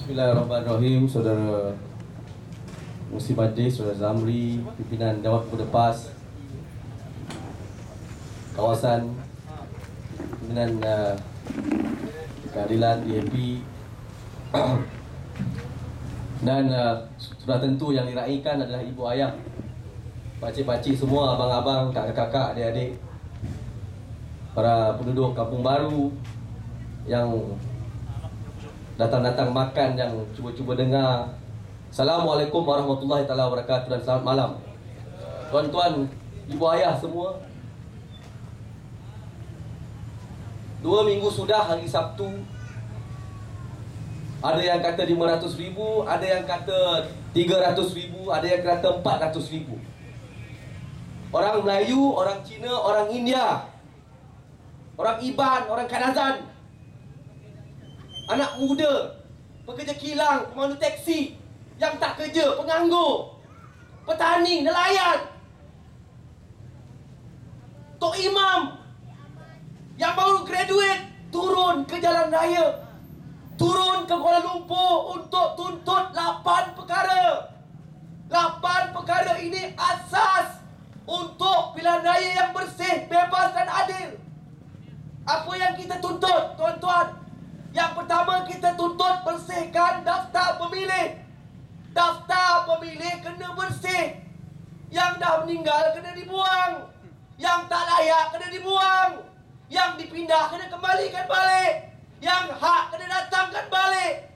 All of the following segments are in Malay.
Bismillahirrahmanirrahim. Saudara Musi Majlis, Saudara Zamri, pimpinan Dewan Pemuda PAS, kawasan, pimpinan keadilan DAP, dan sudah tentu yang diraikan adalah ibu ayah, pakcik-pakcik semua, abang-abang, kakak-kakak, adik-adik, para penduduk Kampung Baru yang datang-datang makan, yang cuba-cuba dengar. Assalamualaikum warahmatullahi taala wabarakatuh dan selamat malam. Tuan-tuan, ibu ayah semua, 2 minggu sudah hari Sabtu. Ada yang kata 500,000, ada yang kata 300,000, ada yang kata 400,000. Orang Melayu, orang Cina, orang India, orang Iban, orang Kanazan, anak muda, pekerja kilang, pemandu teksi, yang tak kerja, penganggur, petani, nelayan, tok imam yang baru graduate turun ke jalan raya, turun ke Kuala Lumpur untuk tuntut 8 perkara. 8 perkara ini asas untuk pilihan raya yang bersih, bebas dan adil. Apa yang kita tuntut, tuan-tuan? Yang pertama, kita tuntut bersihkan daftar pemilih. Daftar pemilih kena bersih. Yang dah meninggal kena dibuang, yang tak layak kena dibuang, yang dipindah kena kembalikan balik, yang hak kena datangkan balik.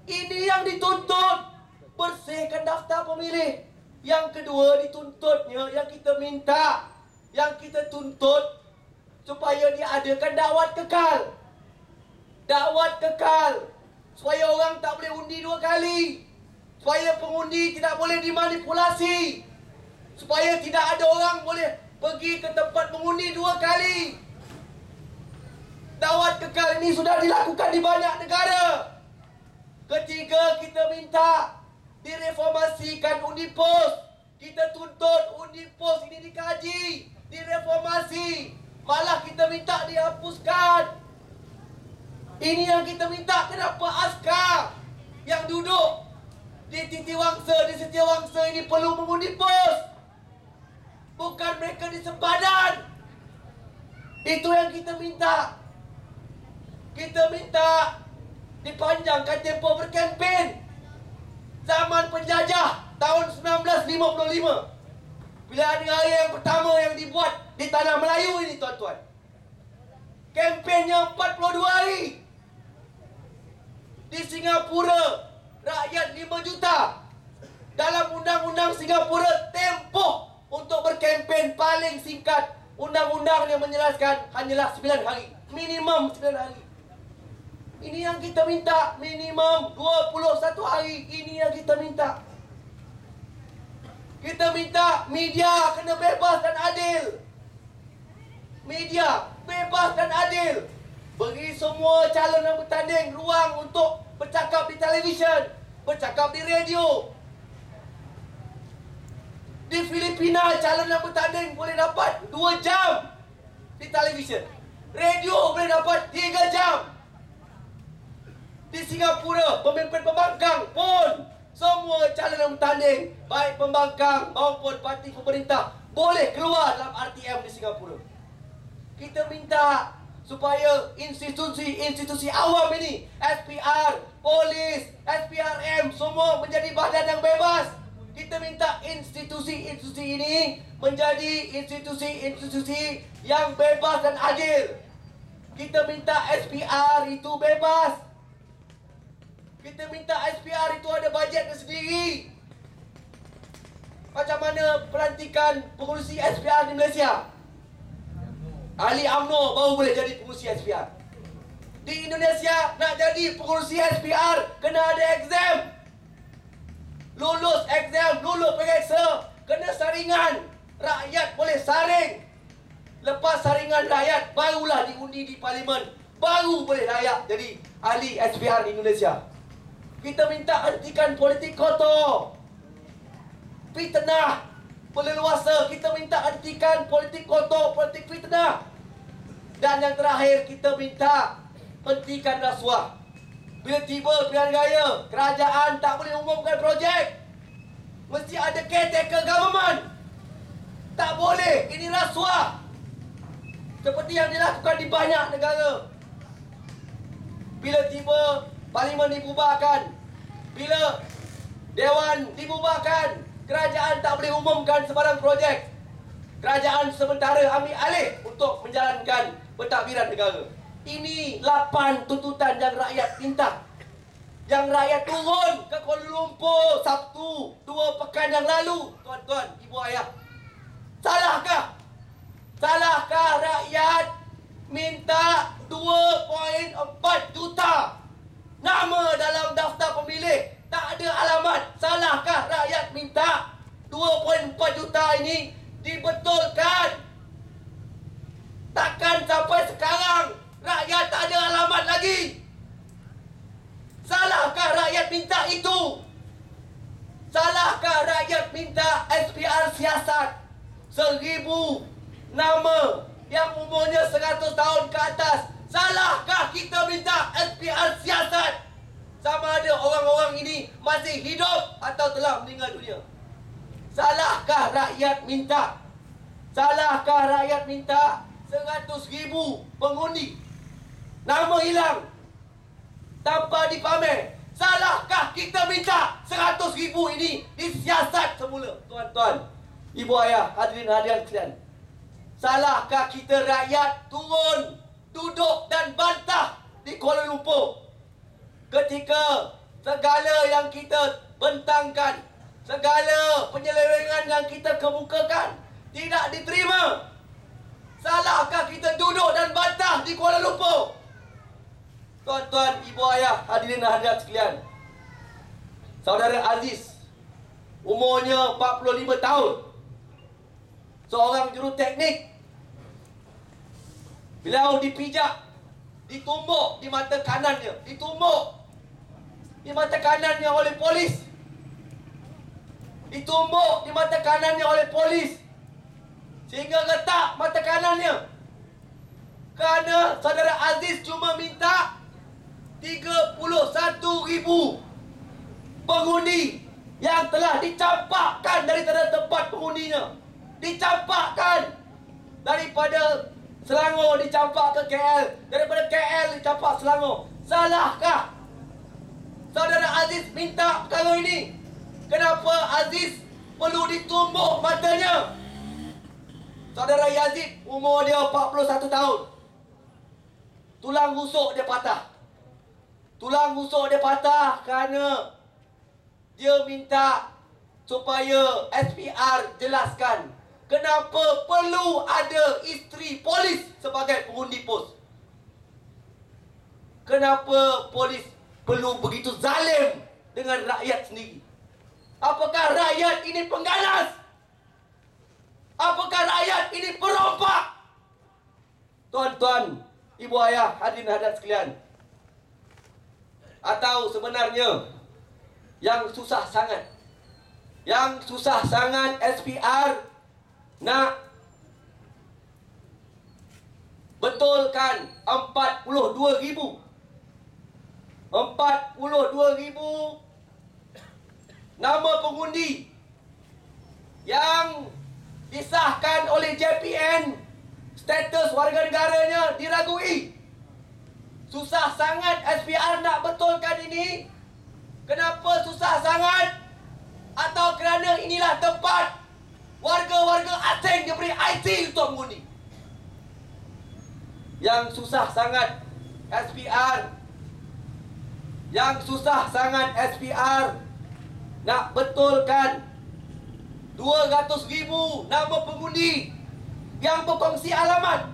Ini yang dituntut, bersihkan daftar pemilih. Yang kedua dituntutnya, yang kita minta, yang kita tuntut, supaya diadakan dakwat kekal. Dakwat kekal, supaya orang tak boleh undi 2 kali, supaya pengundi tidak boleh dimanipulasi, supaya tidak ada orang boleh pergi ke tempat mengundi 2 kali. Dakwat kekal ini sudah dilakukan di banyak negara. Ketiga, kita minta direformasikan undi pos. Kita tuntut undi pos ini dikaji, direformasi. Malah kita minta dihapuskan. Ini yang kita minta. Kenapa askar yang duduk di Titiwangsa, di Setiawangsa ini perlu mengundi pos? Bukan mereka di sempadan. Itu yang kita minta. Kita minta dipanjangkan tempoh berkempen. Zaman penjajah tahun 1955, pilihan raya yang pertama yang dibuat di tanah Melayu ini, tuan-tuan, kempennya 42 hari. Di Singapura, rakyat 5 juta. Dalam undang-undang Singapura, tempoh untuk berkempen paling singkat, undang-undang yang menjelaskan hanyalah 9 hari. Minimum 9 hari. Ini yang kita minta. Minimum 21 hari. Ini yang kita minta. Kita minta media kena bebas dan adil. Media bebas dan adil. Bagi semua calon yang bertanding ruang untuk bercakap di televisyen, bercakap di radio. Di Filipina, calon yang bertanding boleh dapat 2 jam di televisyen. Radio boleh dapat 3 jam. Di Singapura, pemimpin pembangkang pun, semua calon yang bertanding, baik pembangkang maupun parti pemerintah, boleh keluar dalam RTM di Singapura. Kita minta supaya institusi awam ini, SPR, polis, SPRM, semua menjadi badan yang bebas. Kita minta institusi-institusi ini menjadi institusi-institusi yang bebas dan adil. Kita minta SPR itu bebas. Kita minta SPR itu ada bajetnya sendiri. Macam mana pelantikan pengurusi SPR di Malaysia? Ahli UMNO baru boleh jadi pengurusi SPR. Di Indonesia, nak jadi pengurusi SPR kena ada exam. Lulus exam, lulus periksa, kena saringan. Rakyat boleh saring. Lepas saringan rakyat, barulah diundi di parlimen. Baru boleh layak jadi ahli SPR di Indonesia. Kita minta hentikan politik kotor, fitnah, berleluasa. Kita minta hentikan politik kotor, politik fitnah. Dan yang terakhir, kita minta hentikan rasuah. Bila tiba pilihan raya, kerajaan tak boleh umumkan projek. Mesti ada caretaker government. Tak boleh, ini rasuah. Seperti yang dilakukan di banyak negara. Bila tiba parlimen dibubarkan, bila dewan dibubarkan, kerajaan tak boleh umumkan sebarang projek. Kerajaan sementara ambil alih untuk menjalankan pentadbiran negara. Ini 8 tuntutan yang rakyat minta. Yang rakyat turun ke Kuala Lumpur Sabtu 2 pekan yang lalu. Tuan-tuan, ibu ayah, salahkah? Salahkah rakyat minta 2.4 juta nama dalam daftar pemilih? Tak ada alamat. Salahkah rakyat minta 2.4 juta ini dibetulkan? Takkan sampai sekarang rakyat tak ada alamat lagi? Salahkah rakyat minta itu? Salahkah rakyat minta SPR siasat 1,000 nama yang umurnya 100 tahun ke atas? Salahkah kita minta SPR siasat? Sama ada orang-orang ini masih hidup atau telah meninggal dunia. Salahkah rakyat minta? Salahkah rakyat minta 100,000 pengundi nama hilang tanpa dipamer? Salahkah kita minta 100,000 ini disiasat semula? Tuan-tuan, ibu ayah, hadirin hadirat sekalian, salahkah kita rakyat turun, duduk dan bantah di Kuala Lumpur ketika segala yang kita bentangkan, segala penyelewengan yang kita kemukakan tidak diterima? Salahkah kita duduk dan bantah di Kuala Lumpur? Tuan-tuan, ibu ayah, hadirin hadirat sekalian, saudara Aziz, umurnya 45 tahun, seorang juruteknik. Beliau dipijak, ditumbuk di mata kanannya, ditumbuk di mata kanannya oleh polis, ditumbuk di mata kanannya oleh polis sehingga retak mata kanannya. Kerana saudara Aziz cuma minta 31,000 pengundi yang telah dicampakkan daripada tempat pengundinya. Dicampakkan daripada Selangor, dicampak ke KL, daripada KL dicampak Selangor. Salahkah saudara Aziz minta perkara ini? Kenapa Aziz perlu ditumbuk matanya? Saudara Yazid, umur dia 41 tahun. Tulang rusuk dia patah. Tulang rusuk dia patah kerana dia minta supaya SPR jelaskan kenapa perlu ada isteri polis sebagai pengundi pos. Kenapa polis perlu begitu zalim dengan rakyat sendiri? Apakah rakyat ini pengganas? Apakah rakyat ini perompak? Tuan-tuan, ibu ayah, hadirin hadirat sekalian, atau sebenarnya yang susah sangat SPR nak betulkan 42,000 nama pengundi yang disahkan oleh JPN, status warga negaranya diragui. Susah sangat SPR nak betulkan ini. Kenapa susah sangat? Atau kerana inilah tempat warga-warga asing diberi IT untuk mengundi. Yang susah sangat SPR nak betulkan 200,000 nama pengundi yang berkongsi alamat.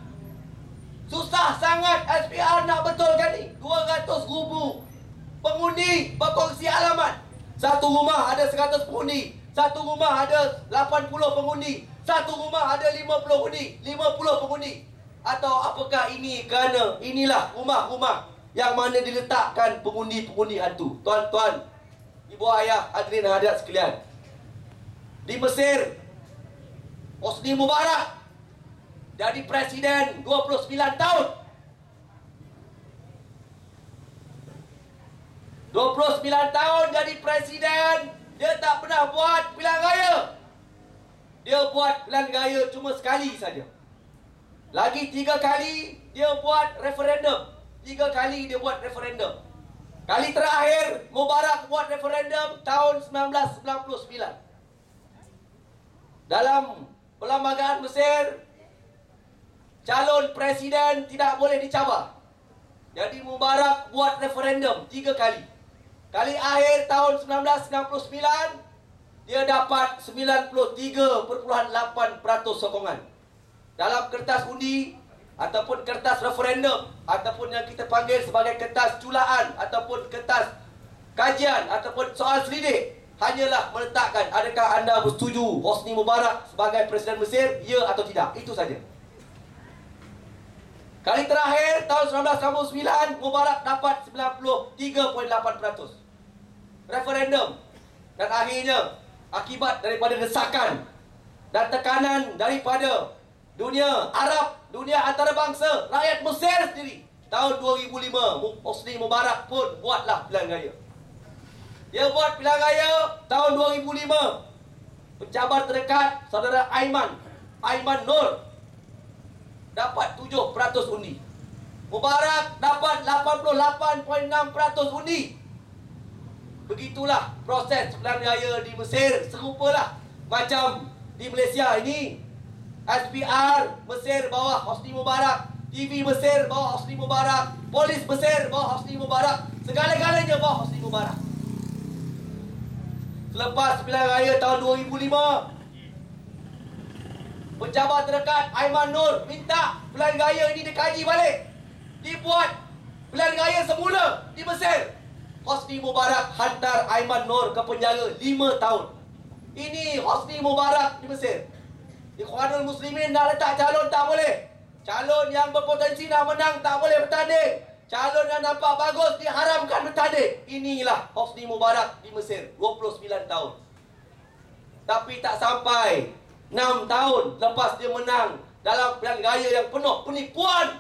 Susah sangat SPR nak betulkan ni. 200,000 pengundi berkongsi alamat. Satu rumah ada 100 pengundi, satu rumah ada 80 pengundi, satu rumah ada 50 pengundi. Atau apakah ini kerana inilah rumah-rumah yang mana diletakkan pengundi-pengundi hantu? Tuan-tuan, ibu ayah, hadirin hadirat sekalian, di Mesir, Hosni Mubarak jadi presiden 29 tahun. 29 tahun jadi presiden, dia tak pernah buat pilihan raya. Dia buat pilihan raya cuma sekali saja. Lagi 3 kali dia buat referendum. 3 kali dia buat referendum. Kali terakhir Mubarak buat referendum tahun 1999. Dalam perlembagaan Mesir, calon presiden tidak boleh dicabar. Jadi Mubarak buat referendum 3 kali. Kali akhir tahun 1999, dia dapat 93.8% sokongan. Dalam kertas undi ataupun kertas referendum ataupun yang kita panggil sebagai kertas culaan ataupun kertas kajian ataupun soal selidik, hanyalah meletakkan adakah anda bersetuju Hosni Mubarak sebagai Presiden Mesir, ya atau tidak. Itu saja. Kali terakhir tahun 1999, Mubarak dapat 93.8% referendum. Dan akhirnya akibat daripada desakan dan tekanan daripada dunia Arab, dunia antarabangsa, rakyat Mesir sendiri, tahun 2005 Hosni Mubarak pun buatlah pilihan raya. Dia buat pilihan raya tahun 2005. Pencabar terdekat saudara Aiman Nur dapat 7% undi. Mubarak dapat 88.6% undi. Begitulah proses pilihan raya di Mesir. Serupalah macam di Malaysia ini. SPR Mesir bawah Hosni Mubarak, TV Mesir bawah Hosni Mubarak, polis Mesir bawah Hosni Mubarak, segala-galanya bawah Hosni Mubarak. Selepas pilihan raya tahun 2005, pencabar terdekat Aiman Nur minta pilihan raya ini dikaji balik, dibuat pilihan raya semula di Mesir. Hosni Mubarak hantar Aiman Nur ke penjara 5 tahun. Ini Hosni Mubarak di Mesir. Ikhwanul Muslimin nak letak calon tak boleh. Calon yang berpotensi nak menang tak boleh bertanding. Calon yang nampak bagus diharamkan bertanding. Inilah Hosni Mubarak di Mesir, 29 tahun. Tapi tak sampai 6 tahun lepas dia menang dalam pilihan raya yang penuh penipuan,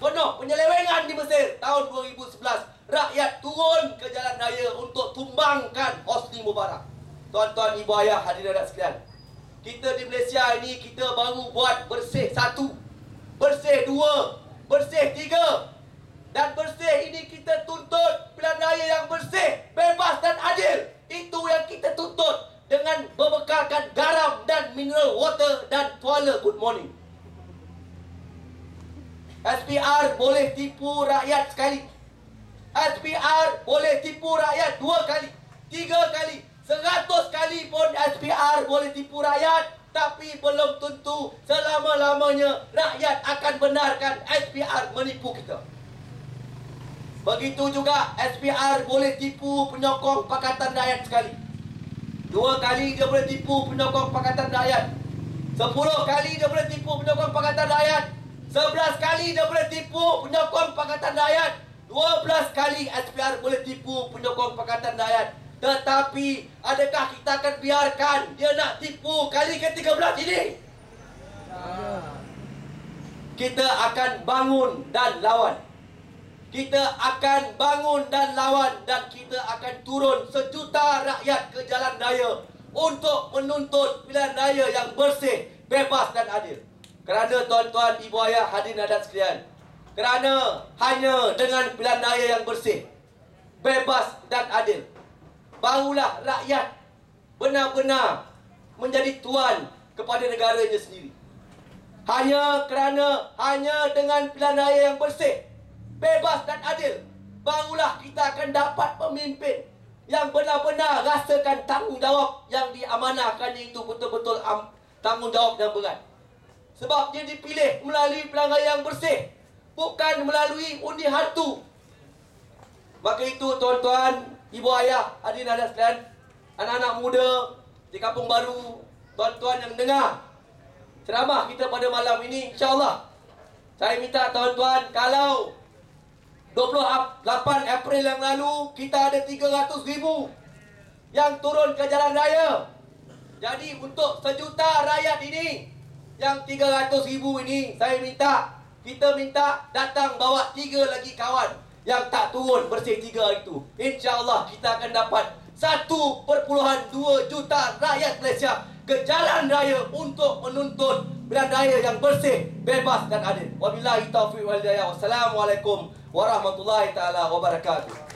penuh penyelewengan di Mesir, tahun 2011, rakyat turun ke jalan raya untuk tumbangkan Hosni Mubarak. Tuan-tuan, ibu ayah, hadirin dan sekalian, kita di Malaysia ini, kita baru buat bersih 1, bersih 2, bersih 3. Dan bersih ini kita tuntut pilihan raya yang bersih, bebas dan adil. Itu yang kita tuntut dengan berbekalkan garam dan mineral water dan toilet good morning. SPR boleh tipu rakyat sekali. SPR boleh tipu rakyat 2 kali, 3 kali, 100 kali pun SPR boleh tipu rakyat. Tapi belum tentu selama-lamanya rakyat akan benarkan SPR menipu kita. Begitu juga SPR boleh tipu penyokong Pakatan Rakyat sekali. 2 kali dia boleh tipu penyokong Pakatan Rakyat. 10 kali dia boleh tipu penyokong Pakatan Rakyat. 11 kali dia boleh tipu penyokong Pakatan Rakyat. 12 kali SPR boleh tipu penyokong Pakatan Rakyat. Tetapi adakah kita akan biarkan dia nak tipu kali ke-13 ini? Kita akan bangun dan lawan. Kita akan bangun dan lawan, dan kita akan turun sejuta rakyat ke jalan raya untuk menuntut pilihan raya yang bersih, bebas dan adil. Kerana tuan-tuan, ibu ayah, hadirin dan sekalian, kerana hanya dengan pilihan raya yang bersih, bebas dan adil, barulah rakyat benar-benar menjadi tuan kepada negaranya sendiri. Hanya dengan pilihan raya yang bersih, bebas dan adil, barulah kita akan dapat pemimpin yang benar-benar rasakan tanggungjawab yang diamanahkannya itu betul-betul tanggungjawab yang berat. Sebab dia dipilih melalui pilihan raya yang bersih, bukan melalui undi hantu. Maka itu tuan-tuan, ibu ayah, hadirin dan sekalian, anak-anak muda di Kampung Baru, tuan-tuan yang dengar ceramah kita pada malam ini, insya-Allah saya minta tuan-tuan, kalau 28 April yang lalu kita ada 300,000 yang turun ke jalan raya. Jadi untuk sejuta rakyat ini, yang 300,000 ini, kita minta datang bawa 3 lagi kawan yang tak turun bersih 3 itu. InsyaAllah kita akan dapat 1.2 juta rakyat Malaysia ke jalan raya untuk menuntut pilihan raya yang bersih, bebas dan adil. Wabillahi taufiq wal hidayah. Wassalamualaikum warahmatullahi taala wabarakatuh.